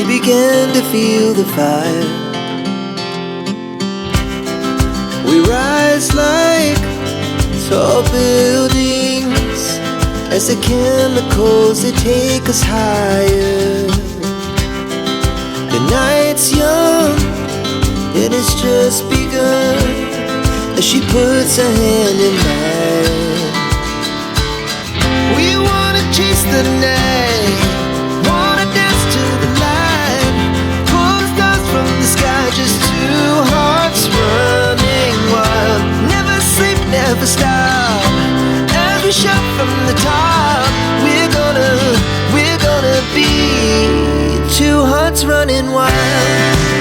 we began to feel the fire. We rise like tall buildings as the chemicals they take us higher. The night's young, it has just begun as she puts her hand in mine. We wanna chase the night, wanna dance to the light, pull the stars from the sky, just two hearts running wild. Never sleep, never stop, as we shout from the top. We're gonna be two hearts running wild.